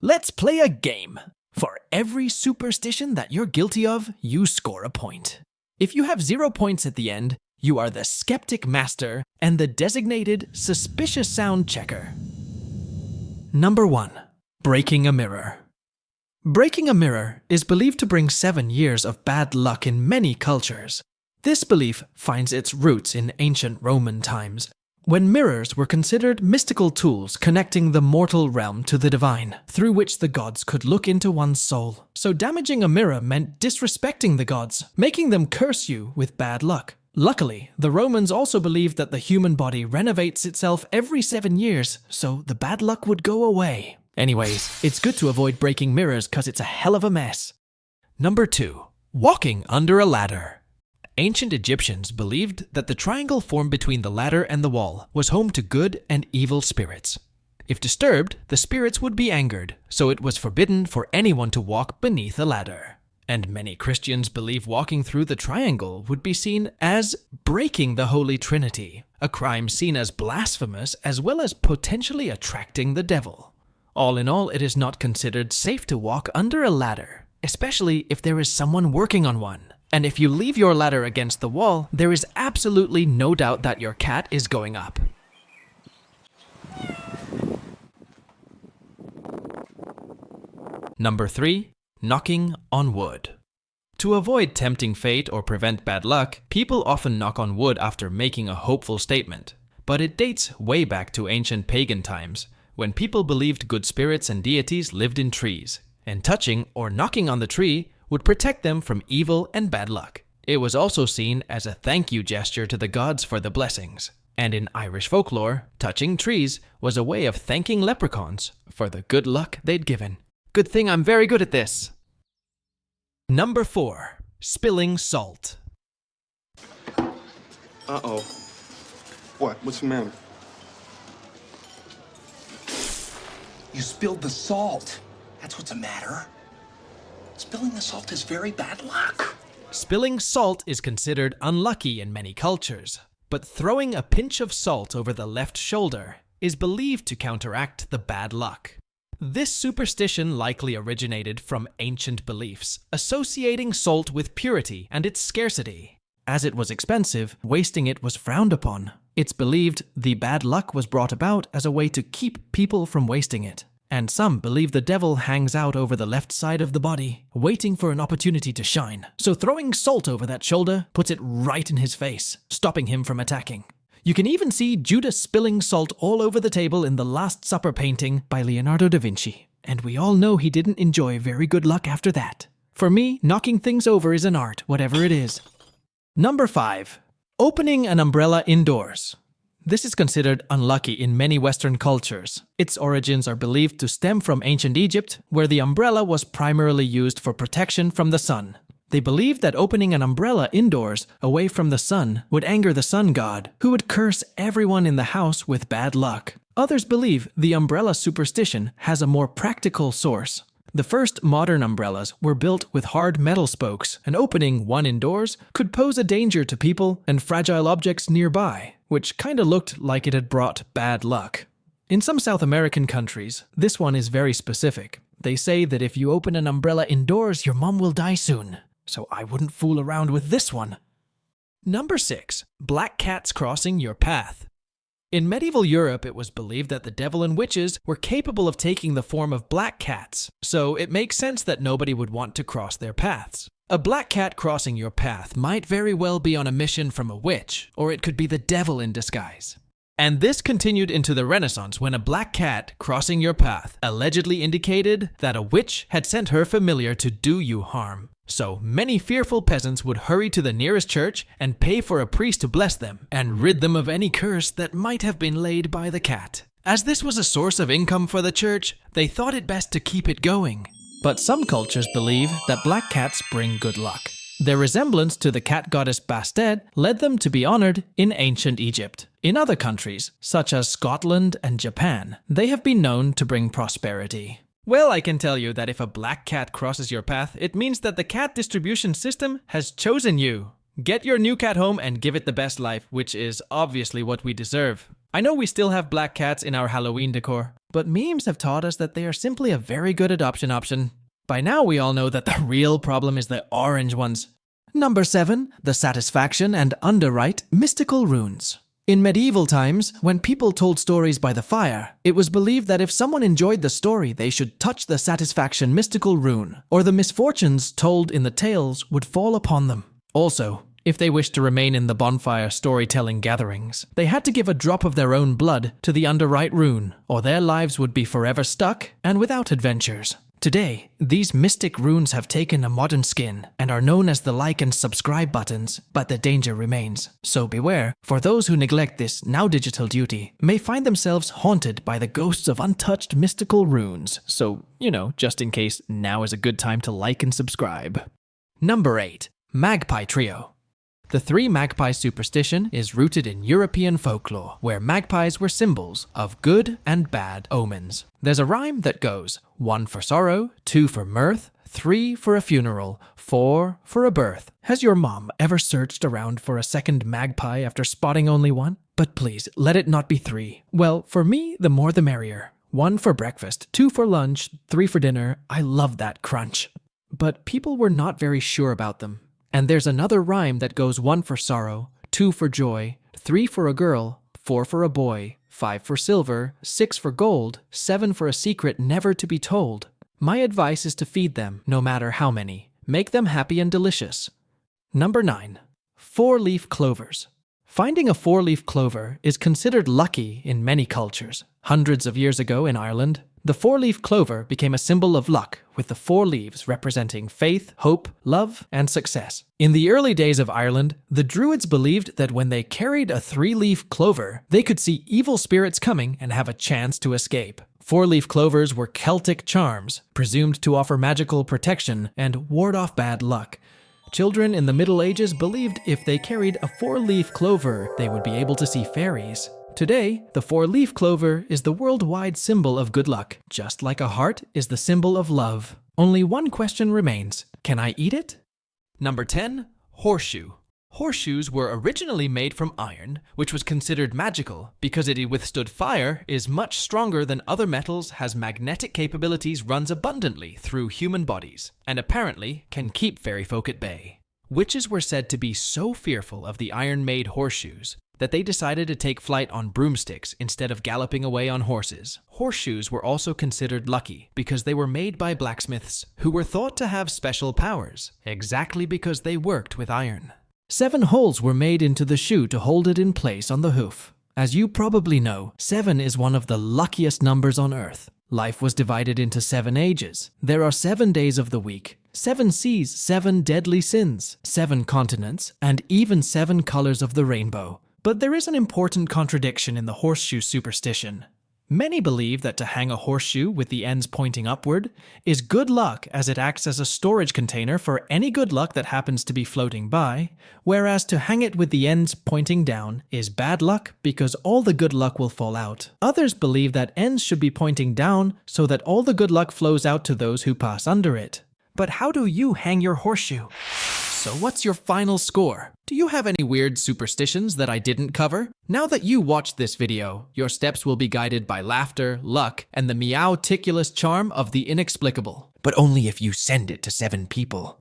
Let's play a game. For every superstition that you're guilty of, you score a point. If you have 0 points at the end, you are the skeptic master and the designated suspicious sound checker. Number 1. Breaking a mirror. Breaking a mirror is believed to bring 7 years of bad luck in many cultures. This belief finds its roots in ancient Roman times, when mirrors were considered mystical tools connecting the mortal realm to the divine, through which the gods could look into one's soul. So damaging a mirror meant disrespecting the gods, making them curse you with bad luck. Luckily, the Romans also believed that the human body renovates itself every 7 years, so the bad luck would go away. Anyways, it's good to avoid breaking mirrors because it's a hell of a mess. Number 2. Walking under a ladder. Ancient Egyptians believed that the triangle formed between the ladder and the wall was home to good and evil spirits. If disturbed, the spirits would be angered, so it was forbidden for anyone to walk beneath a ladder. And many Christians believe walking through the triangle would be seen as breaking the Holy Trinity, a crime seen as blasphemous as well as potentially attracting the devil. All in all, it is not considered safe to walk under a ladder, especially if there is someone working on one. And if you leave your ladder against the wall, there is absolutely no doubt that your cat is going up. Number 3. Knocking on wood. To avoid tempting fate or prevent bad luck, people often knock on wood after making a hopeful statement. But it dates way back to ancient pagan times, when people believed good spirits and deities lived in trees, and touching or knocking on the tree would protect them from evil and bad luck. It was also seen as a thank you gesture to the gods for the blessings. And in Irish folklore, touching trees was a way of thanking leprechauns for the good luck they'd given. Good thing I'm very good at this. Number 4. Spilling salt. Uh-oh. What? What's the matter? You spilled the salt. That's what's the matter. Spilling the salt is very bad luck. Spilling salt is considered unlucky in many cultures, but throwing a pinch of salt over the left shoulder is believed to counteract the bad luck. This superstition likely originated from ancient beliefs, associating salt with purity and its scarcity. As it was expensive, wasting it was frowned upon. It's believed the bad luck was brought about as a way to keep people from wasting it. And some believe the devil hangs out over the left side of the body, waiting for an opportunity to shine. So throwing salt over that shoulder puts it right in his face, stopping him from attacking. You can even see Judas spilling salt all over the table in the Last Supper painting by Leonardo da Vinci. And we all know he didn't enjoy very good luck after that. For me, knocking things over is an art, whatever it is. Number 5. Opening an umbrella indoors. This is considered unlucky in many Western cultures. Its origins are believed to stem from ancient Egypt, where the umbrella was primarily used for protection from the sun. They believed that opening an umbrella indoors, away from the sun, would anger the sun god, who would curse everyone in the house with bad luck. Others believe the umbrella superstition has a more practical source. The first modern umbrellas were built with hard metal spokes, and opening one indoors could pose a danger to people and fragile objects nearby, which kinda looked like it had brought bad luck. In some South American countries, this one is very specific. They say that if you open an umbrella indoors, your mom will die soon. So I wouldn't fool around with this one. Number 6. Black cats crossing your path. In medieval Europe, it was believed that the devil and witches were capable of taking the form of black cats, so it makes sense that nobody would want to cross their paths. A black cat crossing your path might very well be on a mission from a witch, or it could be the devil in disguise. And this continued into the Renaissance when a black cat crossing your path allegedly indicated that a witch had sent her familiar to do you harm. So many fearful peasants would hurry to the nearest church and pay for a priest to bless them and rid them of any curse that might have been laid by the cat. As this was a source of income for the church, they thought it best to keep it going. But some cultures believe that black cats bring good luck. Their resemblance to the cat goddess Bastet led them to be honored in ancient Egypt. In other countries, such as Scotland and Japan, they have been known to bring prosperity. Well, I can tell you that if a black cat crosses your path, it means that the cat distribution system has chosen you. Get your new cat home and give it the best life, which is obviously what we deserve. I know we still have black cats in our Halloween decor, but memes have taught us that they are simply a very good adoption option. By now we all know that the real problem is the orange ones. Number 7. The Satisfaction and Underwrite Mystical Runes. In medieval times, when people told stories by the fire, it was believed that if someone enjoyed the story, they should touch the Satisfaction mystical rune, or the misfortunes told in the tales would fall upon them. Also, if they wished to remain in the bonfire storytelling gatherings, they had to give a drop of their own blood to the Underwrite rune, or their lives would be forever stuck and without adventures. Today, these mystic runes have taken a modern skin and are known as the like and subscribe buttons, but the danger remains. So beware, for those who neglect this now digital duty may find themselves haunted by the ghosts of untouched mystical runes. So, just in case, now is a good time to like and subscribe. Number 8. Magpie Trio. The 3 magpie superstition is rooted in European folklore, where magpies were symbols of good and bad omens. There's a rhyme that goes 1 for sorrow, 2 for mirth, 3 for a funeral, 4 for a birth. Has your mom ever searched around for a second magpie after spotting only one? But please, let it not be 3. Well, for me, the more the merrier. 1 for breakfast, 2 for lunch, 3 for dinner. I love that crunch. But people were not very sure about them. And there's another rhyme that goes 1 for sorrow, 2 for joy, 3 for a girl, 4 for a boy, 5 for silver, 6 for gold, 7 for a secret never to be told. My advice is to feed them, no matter how many. Make them happy and delicious. Number 9. 4-leaf clovers. Finding a 4-leaf clover is considered lucky in many cultures. Hundreds of years ago in Ireland, the 4-leaf clover became a symbol of luck, with the 4 leaves representing faith, hope, love, and success. In the early days of Ireland, the Druids believed that when they carried a 3-leaf clover, they could see evil spirits coming and have a chance to escape. 4-leaf clovers were Celtic charms, presumed to offer magical protection and ward off bad luck. Children in the Middle Ages believed if they carried a 4-leaf clover, they would be able to see fairies. Today, the 4-leaf clover is the worldwide symbol of good luck, just like a heart is the symbol of love. Only one question remains: can I eat it? Number 10. Horseshoe. Horseshoes were originally made from iron, which was considered magical because it withstood fire, is much stronger than other metals, has magnetic capabilities, runs abundantly through human bodies, and apparently can keep fairy folk at bay. Witches were said to be so fearful of the iron-made horseshoes that they decided to take flight on broomsticks instead of galloping away on horses. Horseshoes were also considered lucky because they were made by blacksmiths who were thought to have special powers, exactly because they worked with iron. 7 holes were made into the shoe to hold it in place on the hoof. As you probably know, 7 is one of the luckiest numbers on Earth. Life was divided into 7 ages. There are 7 days of the week, 7 seas, 7 deadly sins, 7 continents, and even 7 colors of the rainbow. But there is an important contradiction in the horseshoe superstition. Many believe that to hang a horseshoe with the ends pointing upward is good luck, as it acts as a storage container for any good luck that happens to be floating by, whereas to hang it with the ends pointing down is bad luck because all the good luck will fall out. Others believe that ends should be pointing down so that all the good luck flows out to those who pass under it. But how do you hang your horseshoe? So what's your final score? Do you have any weird superstitions that I didn't cover? Now that you watched this video, your steps will be guided by laughter, luck, and the meow-ticulous charm of the inexplicable. But only if you send it to 7 people.